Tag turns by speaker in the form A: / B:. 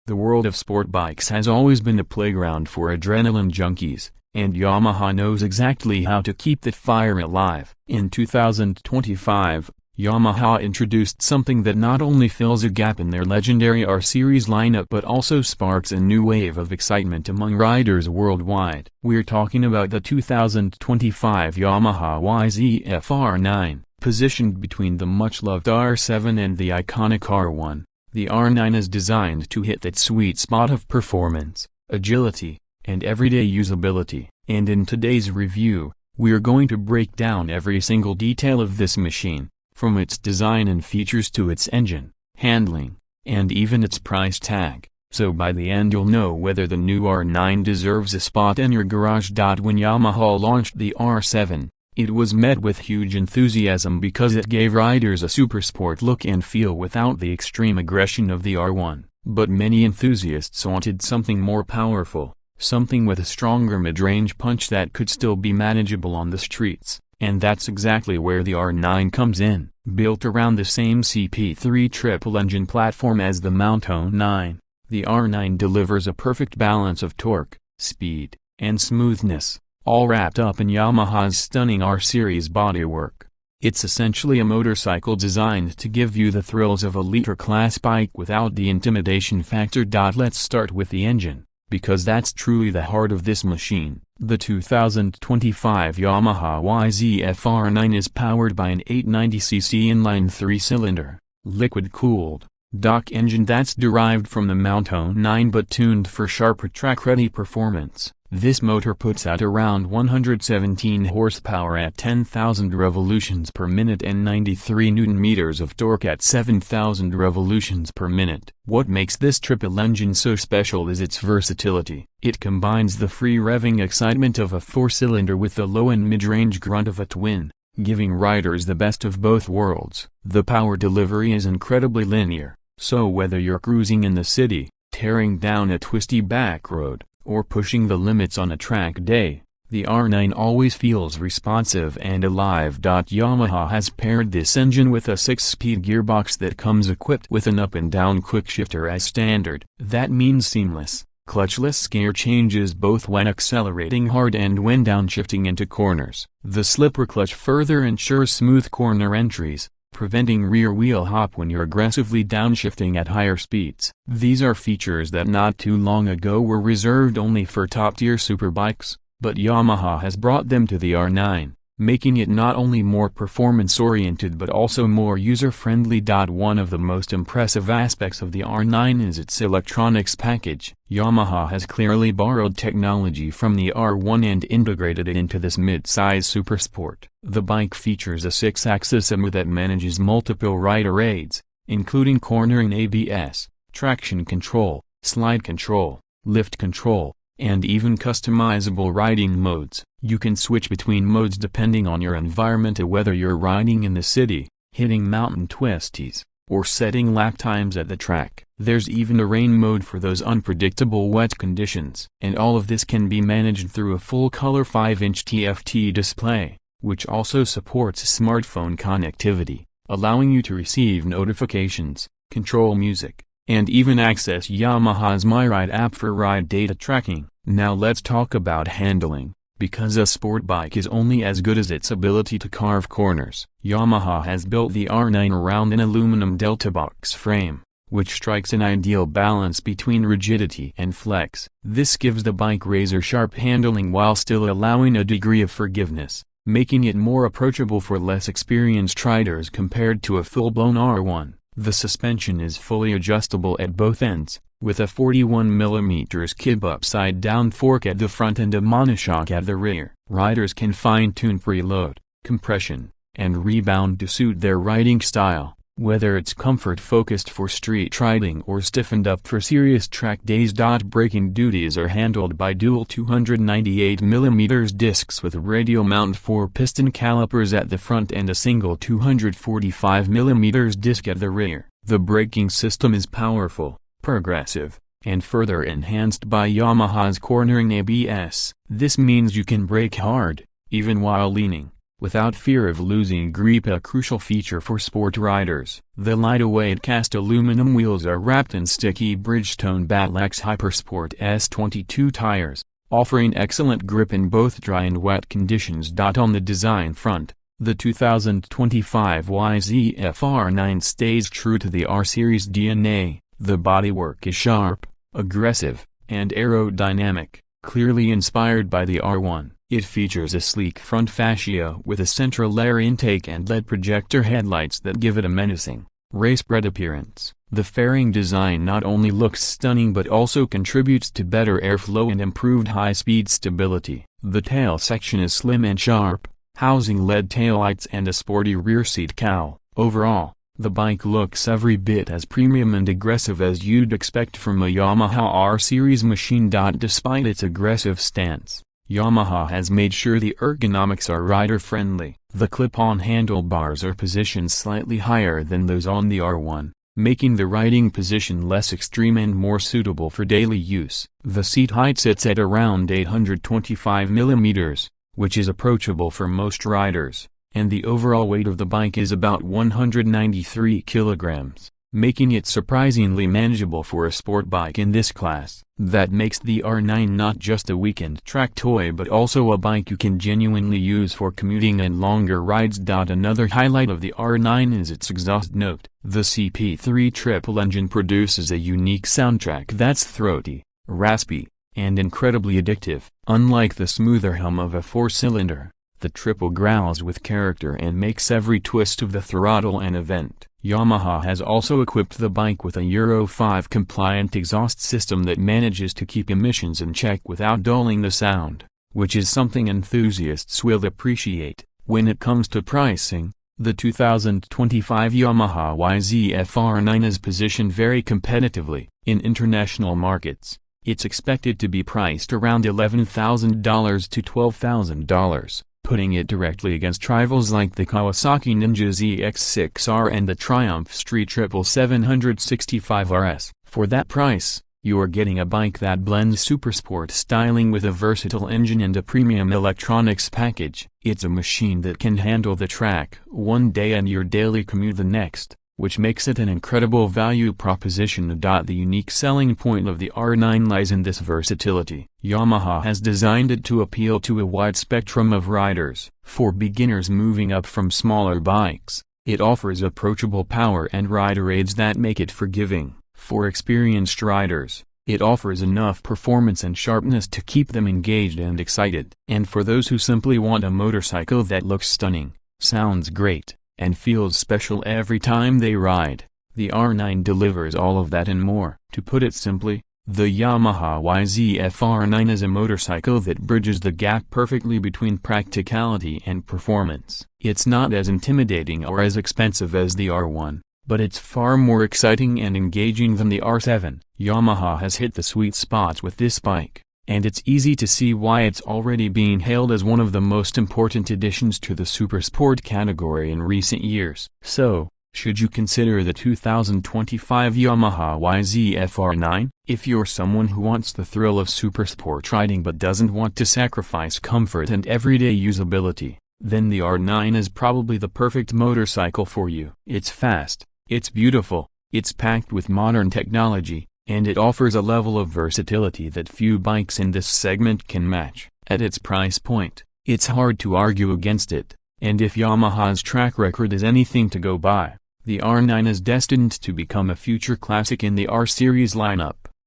A: The world of sport bikes has always been a playground for adrenaline junkies, and Yamaha knows exactly how to keep that fire alive. In 2025, Yamaha introduced something that not only fills a gap in their legendary R series lineup but also sparks a new wave of excitement among riders worldwide. We're talking about the 2025 Yamaha YZF-R9. Positioned between the much-loved R7 and the iconic R1, the R9 is designed to hit that sweet spot of performance, agility, and everyday usability. And in today's review, we're going to break down every single detail of this machine, from its design and features to its engine, handling, and even its price tag. So by the end you'll know whether the new R9 deserves a spot in your garage. When Yamaha launched the R7, it was met with huge enthusiasm because it gave riders a supersport look and feel without the extreme aggression of the R1. But many enthusiasts wanted something more powerful, something with a stronger mid-range punch that could still be manageable on the streets. And that's exactly where the R9 comes in. Built around the same CP3 triple-engine platform as the Mountain 9, the R9 delivers a perfect balance of torque, speed, and smoothness, all wrapped up in Yamaha's stunning R-Series bodywork. It's essentially a motorcycle designed to give you the thrills of a liter-class bike without the intimidation factor. Let's start with the engine, because that's truly the heart of this machine. The 2025 Yamaha YZF-R9 is powered by an 890cc inline 3-cylinder, liquid-cooled, stock engine that's derived from the Mountain 9 but tuned for sharper track-ready performance. This motor puts out around 117 horsepower at 10,000 revolutions per minute and 93 Nm of torque at 7,000 revolutions per minute. What makes this triple engine so special is its versatility. It combines the free revving excitement of a 4-cylinder with the low and mid-range grunt of a twin, giving riders the best of both worlds. The power delivery is incredibly linear, so whether you're cruising in the city, tearing down a twisty back road, or pushing the limits on a track day, the R9 always feels responsive and alive. Yamaha has paired this engine with a 6-speed gearbox that comes equipped with an up and down quickshifter as standard. That means seamless, clutchless gear changes both when accelerating hard and when downshifting into corners. The slipper clutch further ensures smooth corner entries, preventing rear wheel hop when you're aggressively downshifting at higher speeds. These are features that not too long ago were reserved only for top-tier superbikes, but Yamaha has brought them to the R9, making it not only more performance-oriented but also more user-friendly. One of the most impressive aspects of the R9 is its electronics package. Yamaha has clearly borrowed technology from the R1 and integrated it into this mid-size supersport. The bike features a 6-axis EMU that manages multiple rider aids, including cornering ABS, traction control, slide control, lift control, and even customizable riding modes. You can switch between modes depending on your environment, whether you're riding in the city, hitting mountain twisties, or setting lap times at the track. There's even a rain mode for those unpredictable wet conditions. And all of this can be managed through a full-color 5-inch TFT display, which also supports smartphone connectivity, allowing you to receive notifications, control music, and even access Yamaha's MyRide app for ride data tracking. Now let's talk about handling, because a sport bike is only as good as its ability to carve corners. Yamaha has built the R9 around an aluminum delta box frame, which strikes an ideal balance between rigidity and flex. This gives the bike razor-sharp handling while still allowing a degree of forgiveness, making it more approachable for less experienced riders compared to a full-blown R1. The suspension is fully adjustable at both ends, with a 41mm kib upside-down fork at the front and a monoshock at the rear. Riders can fine-tune preload, compression, and rebound to suit their riding style, whether it's comfort-focused for street riding or stiffened up for serious track days. Braking duties are handled by dual 298mm discs with radial mount 4-piston calipers at the front and a single 245mm disc at the rear. The braking system is powerful, progressive, and further enhanced by Yamaha's cornering ABS. This means you can brake hard, even while leaning, without fear of losing grip, a crucial feature for sport riders. The lightweight cast aluminum wheels are wrapped in sticky Bridgestone Battlex Hypersport S22 tires, offering excellent grip in both dry and wet conditions. On the design front, the 2025 YZF-R9 stays true to the R-Series DNA. The bodywork is sharp, aggressive, and aerodynamic, clearly inspired by the R1. It features a sleek front fascia with a central air intake and LED projector headlights that give it a menacing, race-bred appearance. The fairing design not only looks stunning but also contributes to better airflow and improved high-speed stability. The tail section is slim and sharp, housing LED taillights and a sporty rear seat cowl. Overall, the bike looks every bit as premium and aggressive as you'd expect from a Yamaha R-Series machine. Despite its aggressive stance, Yamaha has made sure the ergonomics are rider-friendly. The clip-on handlebars are positioned slightly higher than those on the R1, making the riding position less extreme and more suitable for daily use. The seat height sits at around 825 mm, which is approachable for most riders, and the overall weight of the bike is about 193 kilograms, making it surprisingly manageable for a sport bike in this class. That makes the R9 not just a weekend track toy but also a bike you can genuinely use for commuting and longer rides. Another highlight of the R9 is its exhaust note. The CP3 triple engine produces a unique soundtrack that's throaty, raspy, and incredibly addictive. Unlike the smoother hum of a four-cylinder, the triple growls with character and makes every twist of the throttle an event. Yamaha has also equipped the bike with a Euro 5 compliant exhaust system that manages to keep emissions in check without dulling the sound, which is something enthusiasts will appreciate. When it comes to pricing, the 2025 Yamaha YZF-R9 is positioned very competitively. In international markets, it's expected to be priced around $11,000 to $12,000. Putting it directly against rivals like the Kawasaki Ninja ZX-6R and the Triumph Street Triple 765 RS. For that price, you're getting a bike that blends supersport styling with a versatile engine and a premium electronics package. It's a machine that can handle the track one day and your daily commute the next, which makes it an incredible value proposition. The unique selling point of the R9 lies in this versatility. Yamaha has designed it to appeal to a wide spectrum of riders. For beginners moving up from smaller bikes, it offers approachable power and rider aids that make it forgiving. For experienced riders, it offers enough performance and sharpness to keep them engaged and excited. And for those who simply want a motorcycle that looks stunning, sounds great, and feels special every time they ride, the R9 delivers all of that and more. To put it simply, the Yamaha YZF-R9 is a motorcycle that bridges the gap perfectly between practicality and performance. It's not as intimidating or as expensive as the R1, but it's far more exciting and engaging than the R7. Yamaha has hit the sweet spots with this bike, and it's easy to see why it's already being hailed as one of the most important additions to the supersport category in recent years. So, should you consider the 2025 Yamaha YZF-R9? If you're someone who wants the thrill of supersport riding but doesn't want to sacrifice comfort and everyday usability, then the R9 is probably the perfect motorcycle for you. It's fast, it's beautiful, it's packed with modern technology, and it offers a level of versatility that few bikes in this segment can match. At its price point, it's hard to argue against it, and if Yamaha's track record is anything to go by, the R9 is destined to become a future classic in the R-Series lineup.